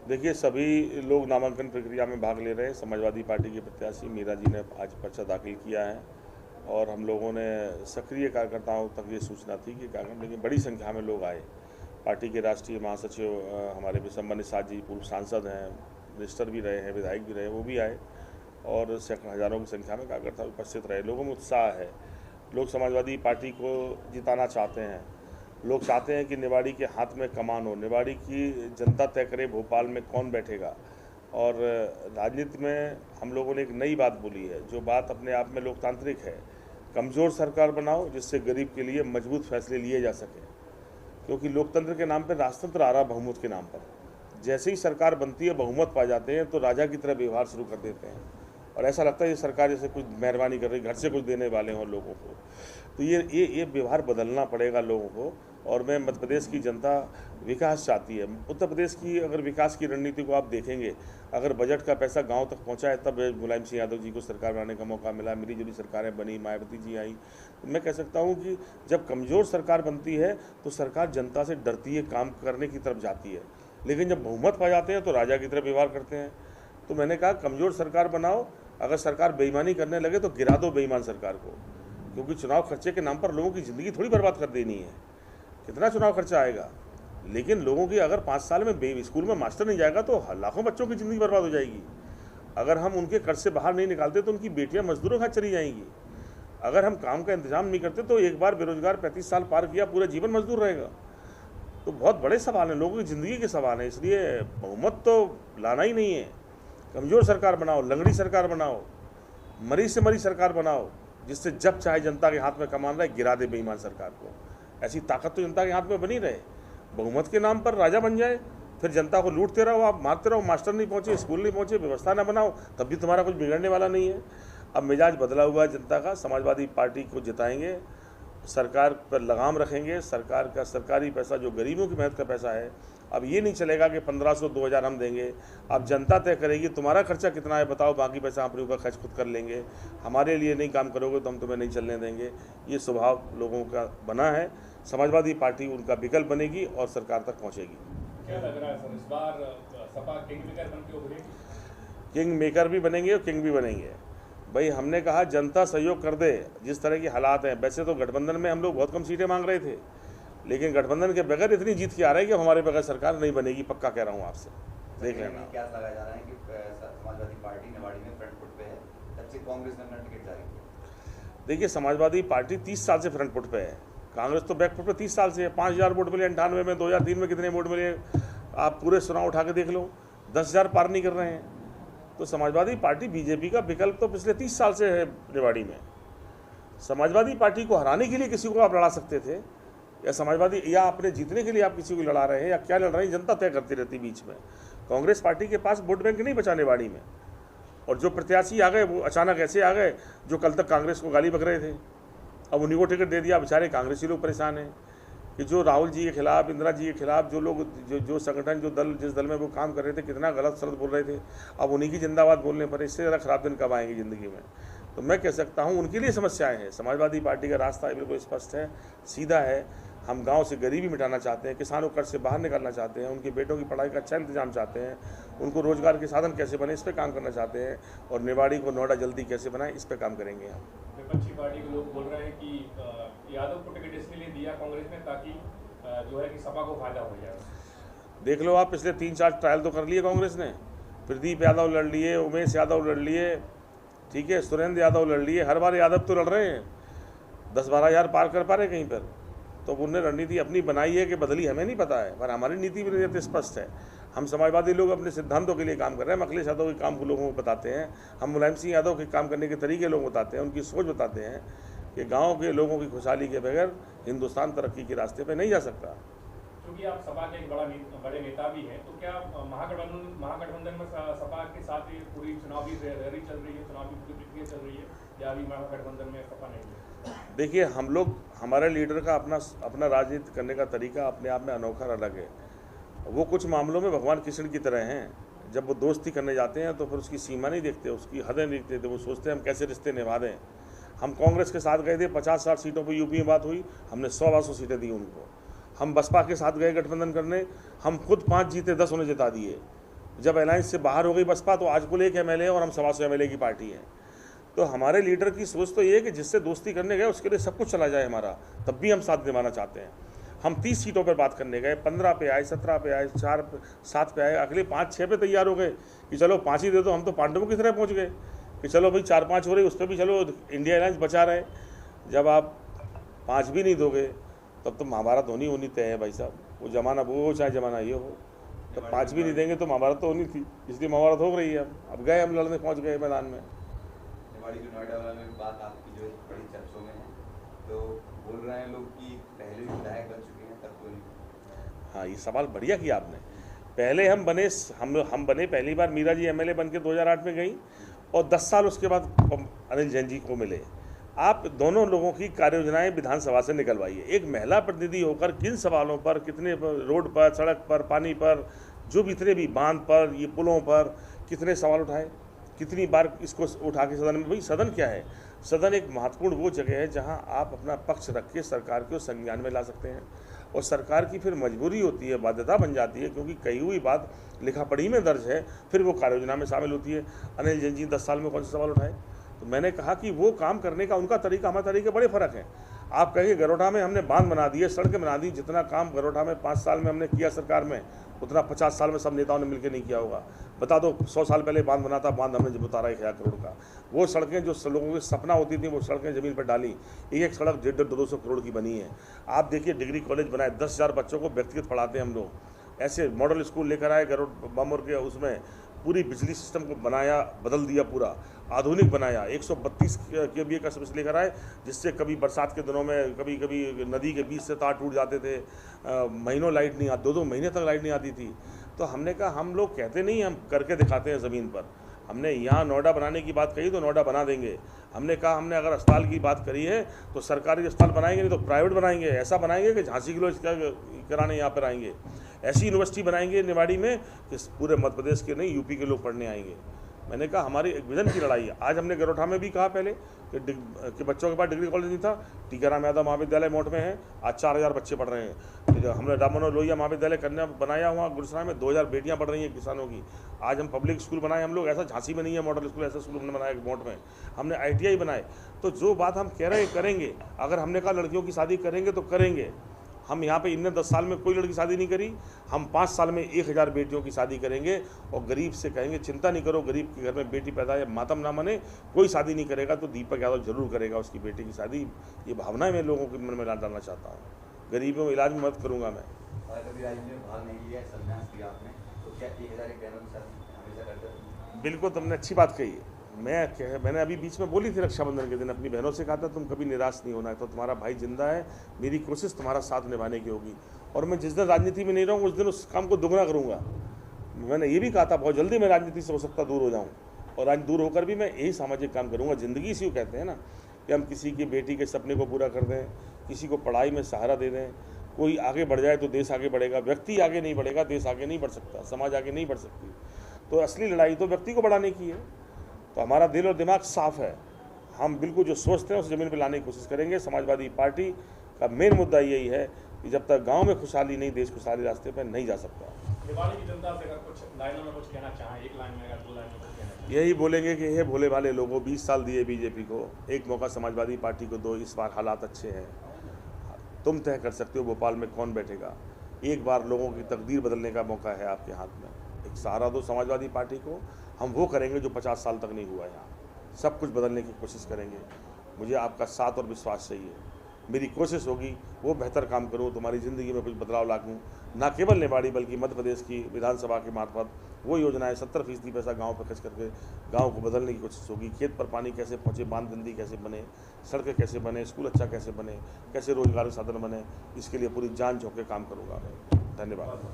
देखिए, सभी लोग नामांकन प्रक्रिया में भाग ले रहे हैं। समाजवादी पार्टी के प्रत्याशी मीरा जी ने आज पर्चा दाखिल किया है और हम लोगों ने सक्रिय कार्यकर्ताओं तक ये सूचना थी कि कार्यक्रम, लेकिन बड़ी संख्या में लोग आए। पार्टी के राष्ट्रीय महासचिव हमारे विशंबर निषाद जी पूर्व सांसद हैं, मिनिस्टर भी रहे हैं, विधायक भी रहे, वो भी आए और हज़ारों की संख्या में कार्यकर्ता उपस्थित रहे। लोगों में उत्साह है। लोग समाजवादी पार्टी को जिताना चाहते हैं। लोग चाहते हैं कि निवाड़ी के हाथ में कमान हो, निवाड़ी की जनता तय करे भोपाल में कौन बैठेगा। और राजनीति में हम लोगों ने एक नई बात बोली है, जो बात अपने आप में लोकतांत्रिक है। कमज़ोर सरकार बनाओ जिससे गरीब के लिए मजबूत फैसले लिए जा सकें, क्योंकि लोकतंत्र के नाम पर राजतंत्र आ रहा बहुमत के नाम पर। जैसे ही सरकार बनती है, बहुमत पा जाते हैं तो राजा की तरह व्यवहार शुरू कर देते हैं और ऐसा लगता है ये सरकार जैसे कुछ मेहरबानी कर रही, घर से कुछ देने वाले हों लोगों को। तो ये व्यवहार बदलना पड़ेगा लोगों को। और मैं मध्य प्रदेश की जनता विकास चाहती है। उत्तर प्रदेश की अगर विकास की रणनीति को आप देखेंगे, अगर बजट का पैसा गांव तक पहुंचा है, तब मुलायम सिंह यादव जी को सरकार बनाने का मौका मिला, मिली जुली सरकारें बनी, मायावती जी आई। तो मैं कह सकता हूं कि जब कमज़ोर सरकार बनती है तो सरकार जनता से डरती है, काम करने की तरफ जाती है। लेकिन जब बहुमत पा जाते हैं तो राजा की तरह व्यवहार करते हैं। तो मैंने कहा कमज़ोर सरकार बनाओ, अगर सरकार बेईमानी करने लगे तो गिरा दो बेईमान सरकार को, क्योंकि चुनाव खर्चे के नाम पर लोगों की ज़िंदगी थोड़ी बर्बाद कर देनी है। कितना चुनाव खर्चा आएगा, लेकिन लोगों की अगर 5 साल में स्कूल में मास्टर नहीं जाएगा तो लाखों बच्चों की ज़िंदगी बर्बाद हो जाएगी। अगर हम उनके कर्ज से बाहर नहीं निकालते तो उनकी बेटियां मजदूरों के साथ चली जाएंगी। अगर हम काम का इंतजाम नहीं करते तो एक बार बेरोजगार 35 साल पार किया, पूरा जीवन मजदूर रहेगा। तो बहुत बड़े सवाल हैं, लोगों की ज़िंदगी के सवाल हैं। इसलिए बहुमत तो लाना ही नहीं है। कमज़ोर सरकार बनाओ, लंगड़ी सरकार बनाओ, मरी से मरी सरकार बनाओ, जिससे जब चाहे जनता के हाथ में कमान रहे, गिरा दे बेईमान सरकार को। ऐसी ताकत तो जनता के हाथ में बनी रहे। बहुमत के नाम पर राजा बन जाए, फिर जनता को लूटते रहो, आप मारते रहो, मास्टर नहीं पहुँचे, स्कूल नहीं पहुँचे, व्यवस्था ना बनाओ, तब भी तुम्हारा कुछ बिगड़ने वाला नहीं है। अब मिजाज बदला हुआ है जनता का। समाजवादी पार्टी को जिताएंगे, सरकार पर लगाम रखेंगे। सरकार का सरकारी पैसा जो गरीबों की मेहनत का पैसा है, अब ये नहीं चलेगा कि 1500 2000 हम देंगे। अब जनता तय करेगी तुम्हारा खर्चा कितना है, बताओ, बाकी पैसा अपने ऊपर खर्च खुद कर लेंगे। हमारे लिए नहीं काम करोगे तो हम तुम्हें नहीं चलने देंगे। ये स्वभाव लोगों का बना है। समाजवादी पार्टी उनका विकल्प बनेगी और सरकार तक पहुँचेगी। क्या लग रहा है सर, इस बार सपा किंग मेकर बन के उभरेगी? किंग मेकर भी बनेंगे और किंग भी बनेंगे। भाई, हमने कहा जनता सहयोग कर दे। जिस तरह की हालात हैं, वैसे तो गठबंधन में हम लोग बहुत कम सीटें मांग रहे थे, लेकिन गठबंधन के बगैर इतनी जीत के आ रहा है कि हमारे बगैर सरकार नहीं बनेगी। पक्का कह रहा हूँ आपसे, देख लेना। क्या लगाया जा रहा है कि समाजवादी पार्टी निवाड़ी में फ्रंट फुट पे है, तब से कांग्रेस ने अपना टिकट जारी किया। देखिए, समाजवादी पार्टी 30 साल से फ्रंट फुट पे है। कांग्रेस तो बैक फुट पे 30 साल से है। 5000 वोट मिले 98 में, 2003 में कितने वोट मिले आप पूरे चुनाव उठा के देख लो, 10,000 पार नहीं कर रहे हैं। तो समाजवादी पार्टी बीजेपी का विकल्प तो पिछले 30 साल से है निवाड़ी में। समाजवादी पार्टी को हराने के लिए किसी को आप लड़ा सकते थे, या समाजवादी या अपने जीतने के लिए आप किसी को लड़ा रहे हैं, या क्या लड़ रहे हैं, जनता तय करती रहती बीच में। कांग्रेस पार्टी के पास वोट बैंक नहीं बचा निवाड़ी में, और जो प्रत्याशी आ गए वो अचानक ऐसे आ गए जो कल तक कांग्रेस को गाली बक रहे थे। अब उन्हीं को टिकट दे दिया। बेचारे कांग्रेसी लोग परेशान हैं कि जो राहुल जी के खिलाफ, इंदिरा जी के खिलाफ जो लोग, जो संगठन, जो दल, जिस दल में वो काम कर रहे थे, कितना गलत शब्द बोल रहे थे, अब उन्हीं की जिंदाबाद बोलने पर इससे ज़्यादा खराब दिन कब आएंगे ज़िंदगी में। तो मैं कह सकता हूँ उनके लिए समस्याएं हैं। समाजवादी पार्टी का रास्ता बिल्कुल स्पष्ट है, सीधा है। हम गांव से गरीबी मिटाना चाहते हैं, किसानों कर्ज से बाहर निकालना चाहते हैं, उनके बेटों की पढ़ाई का अच्छा इंतजाम चाहते हैं, उनको रोजगार के साधन कैसे बने इस पर काम करना चाहते हैं, और निवाड़ी को नोएडा जल्दी कैसे बनाएं इस पर काम करेंगे हम। विपक्षी पार्टी के लोग बोल रहे हैं कि यादव को टिकट इसलिए दिया कांग्रेस ने ताकि जो है कि सपा को फायदा हो जाए। देख लो आप, पिछले 3-4 ट्रायल तो कर लिए कांग्रेस ने। प्रदीप यादव लड़ लिए, उमेश यादव लड़ लिए, ठीक है, सुरेंद्र यादव लड़ लिए। हर बार यादव तो लड़ रहे हैं, 10-12 हज़ार पार कर पा रहे कहीं पर। तो उनने रणनीति अपनी बनाई है कि बदली हमें नहीं पता है, पर हमारी नीति भी स्पष्ट है। हम समाजवादी लोग अपने सिद्धांतों के लिए काम कर रहे हैं। हम अखिलेश यादव के काम को लोगों को बताते हैं, हम मुलायम सिंह यादव के काम करने के तरीके लोगों को बताते हैं, उनकी सोच बताते हैं कि गाँव के लोगों की खुशहाली के बगैर हिंदुस्तान तरक्की के रास्ते पर नहीं जा सकता। क्योंकि आप सपा के एक बड़े नेता भी हैं, तो क्या महागठबंधन में सपा के साथ ये पूरी चुनावी रैली चल रही है, चुनावी पूरी प्रक्रिया चल रही है, या अभी महागठबंधन में सपा नहीं है? देखिए, हम लोग, हमारे लीडर का अपना राजनीति करने का तरीका अपने आप में अनोखा अलग है। वो कुछ मामलों में भगवान कृष्ण की तरह हैं। जब वो दोस्ती करने जाते हैं तो फिर उसकी सीमा नहीं देखते, उसकी हदें नहीं देखते, वो सोचते हैं हम कैसे रिश्ते निभा दें। हम कांग्रेस के साथ गए थे, 50-60 सीटों पर यूपी में बात हुई, हमने 100-200 सीटें दी उनको। हम बसपा के साथ गए गठबंधन करने, हम खुद 5 जीते, 10 उन्हें जिता दिए। जब अलायंस से बाहर हो गई बसपा तो आज कुल एक MLA और हम 125 MLA की पार्टी है। तो हमारे लीडर की सोच तो ये है कि जिससे दोस्ती करने गए उसके लिए सब कुछ चला जाए हमारा, तब भी हम साथ निभाना चाहते हैं। हम 30 सीटों पर बात करने गए, 15 पे आए, 17 पे आए, 4 7 पे आए, अगले 5-6 पे तैयार हो गए कि चलो 5 ही दे दो। हम तो पांडवों की तरह पहुँच गए कि चलो भाई 4-5 हो रही, उस पर भी चलो इंडिया अलायंस बचा रहे। जब आप 5 भी नहीं दोगे तब तो महाभारत होनी तय है भाई साहब। वो जमाना वो हो चाहे जमाना ये हो, तो 5 भी नहीं देंगे तो महाभारत तो होनी थी, इसलिए महाभारत हो रही है। अब गए हम लड़ने, पहुँच गए मैदान में। निवाड़ी की नोएडा वाला में बात आपकी जो है बड़ी चर्चों में है, तो बोल रहे हैं लोग कि पहले भी विधायक बन चुके हैं तब तो नहीं। हाँ, ये सवाल बढ़िया किया आपने। पहले हम बने पहली बार मीरा जी MLA बन के 2008 में गई और 10 साल उसके बाद अनिल जैन जी को मिले। आप दोनों लोगों की कार्य योजनाएं विधानसभा से निकलवाइए। एक महिला प्रतिनिधि होकर किन सवालों पर, कितने रोड पर, सड़क पर, पानी पर, जो भी इतने भी बांध पर, ये पुलों पर कितने सवाल उठाए, कितनी बार इसको उठा के सदन में। भाई सदन क्या है? सदन एक महत्वपूर्ण वो जगह है जहां आप अपना पक्ष रख के सरकार को संज्ञान में ला सकते हैं, और सरकार की फिर मजबूरी होती है, बाध्यता बन जाती है, क्योंकि कही हुई बात लिखा पढ़ी में दर्ज है, फिर वो कार्य योजना में शामिल होती है। अनिल जैन जी 10 साल में कौन से सवाल उठाए? तो मैंने कहा कि वो काम करने का उनका तरीका, हमारे तरीके बड़े फ़र्क हैं। आप कहेंगे गरोठा में हमने बांध बना दिए, सड़कें बना दी, जितना काम गरोठा में 5 साल में हमने किया सरकार में, उतना 50 साल में सब नेताओं ने मिलकर नहीं किया होगा। बता दो 100 साल पहले बांध बना था, बांध हमने जब उतारा 1000 करोड़ का। वो सड़कें जो लोगों की सपना होती थी, वो सड़कें ज़मीन पर डाली, एक सड़क 150-200 करोड़ की बनी है। आप देखिए डिग्री कॉलेज बनाए, 10,000 बच्चों को व्यक्तिगत पढ़ाते हैं हम लोग। ऐसे मॉडल स्कूल लेकर आए गरुड़ बमोर के, उसमें पूरी बिजली सिस्टम को बनाया, बदल दिया, पूरा आधुनिक बनाया। 132 kVA का सर्विस लेकर आए, जिससे कभी बरसात के दिनों में कभी कभी नदी के बीच से तार टूट जाते थे, महीनों लाइट नहीं आती, 2-2 महीने तक लाइट नहीं आती थी। तो हमने कहा हम लोग कहते नहीं, हम करके दिखाते हैं ज़मीन पर। हमने यहाँ नोएडा बनाने की बात कही तो नोएडा बना देंगे। हमने कहा हमने अगर अस्पताल की बात करी है तो सरकारी अस्पताल बनाएंगे, नहीं तो प्राइवेट बनाएंगे। ऐसा बनाएंगे कि झांसी के लोग कराने यहाँ पर आएंगे। ऐसी यूनिवर्सिटी बनाएंगे निवाड़ी में कि पूरे मध्य प्रदेश के नहीं, यूपी के लोग पढ़ने आएंगे। मैंने कहा हमारी एक विजन की लड़ाई है। आज हमने गरोठा में भी कहा पहले कि बच्चों के पास डिग्री कॉलेज नहीं था, टीकाराम यादव महाविद्यालय मोट में है, आज 4000 बच्चे पढ़ रहे हैं। हमने राम मनोहर लोहिया महाविद्यालय कन्या बनाया हुआ गुरुसराय में, 2000 बेटियां पढ़ रही हैं किसानों की। आज हम पब्लिक स्कूल बनाए हम लोग, ऐसा झांसी में नहीं है मॉडल स्कूल, ऐसा स्कूल हमने बनाया मोट में। हमने ITI बनाए। तो जो बात हम कह रहे हैं करेंगे। अगर हमने कहा लड़कियों की शादी करेंगे तो करेंगे। हम यहाँ पे इनने 10 साल में कोई लड़की शादी नहीं करी, हम 5 साल में 1000 बेटियों की शादी करेंगे। और गरीब से कहेंगे चिंता नहीं करो, गरीब के घर में बेटी पैदा है, मातम ना मने, कोई शादी नहीं करेगा तो दीपक यादव जरूर करेगा उसकी बेटी की शादी। ये भावनाएं मैं लोगों के मन में डालना चाहता हूँ। गरीबों में इलाज में मदद करूँगा मैं। बिल्कुल, तुमने अच्छी बात कही है। मैंने अभी बीच में बोली थी रक्षाबंधन के दिन, अपनी बहनों से कहा था तुम कभी निराश नहीं होना है, तो तुम्हारा भाई जिंदा है, मेरी कोशिश तुम्हारा साथ निभाने की होगी। और मैं जिस दिन राजनीति में नहीं रहूँगा उस दिन उस काम को दुगना करूँगा। मैंने ये भी कहा था बहुत जल्दी मैं राजनीति से हो सकता दूर हो जाऊँ, और आज दूर होकर भी मैं यही सामाजिक काम करूँगा। ज़िंदगी इसी को कहते हैं ना, कि हम किसी की बेटी के सपने को पूरा कर दें, किसी को पढ़ाई में सहारा दे दें। कोई आगे बढ़ जाए तो देश आगे बढ़ेगा। व्यक्ति आगे नहीं बढ़ेगा, देश आगे नहीं बढ़ सकता, समाज आगे नहीं बढ़ सकती। तो असली लड़ाई तो व्यक्ति को बढ़ाने की है। तो हमारा दिल और दिमाग साफ है, हम बिल्कुल जो सोचते हैं उस ज़मीन पर लाने की कोशिश करेंगे। समाजवादी पार्टी का मेन मुद्दा यही है कि जब तक गांव में खुशहाली नहीं, देश खुशहाली रास्ते पर नहीं जा सकता। दिवाली की जनता से अगर कुछ लाइनों में कुछ कहना चाहें, एक लाइन में अगर 2 लाइन में कुछ कहना चाहें? यही बोलेंगे कि हे भोले भाले लोगों, 20 साल दिए बीजेपी को, एक मौका समाजवादी पार्टी को दो। इस बार हालात अच्छे हैं, तुम तय कर सकते हो भोपाल में कौन बैठेगा। एक बार लोगों की तकदीर बदलने का मौका है आपके हाथ में। एक सहारा दो समाजवादी पार्टी को। हम वो करेंगे जो 50 साल तक नहीं हुआ यहाँ, सब कुछ बदलने की कोशिश करेंगे। मुझे आपका साथ और विश्वास चाहिए। मेरी कोशिश होगी वो बेहतर काम करूँ, तुम्हारी ज़िंदगी में कुछ बदलाव लाऊँ, ना केवल निवाड़ी बल्कि मध्य प्रदेश की विधानसभा के मार्फत वो योजनाएं 70% पैसा गांव पर खर्च करके गांव को बदलने की कोशिश होगी। खेत पर पानी कैसे पहुँचे, बांध जल्दी कैसे बने, सड़कें कैसे बने, स्कूल अच्छा कैसे बने, कैसे रोजगार के साधन बने, इसके लिए पूरी जान झोंक के काम करूँगा मैं। धन्यवाद।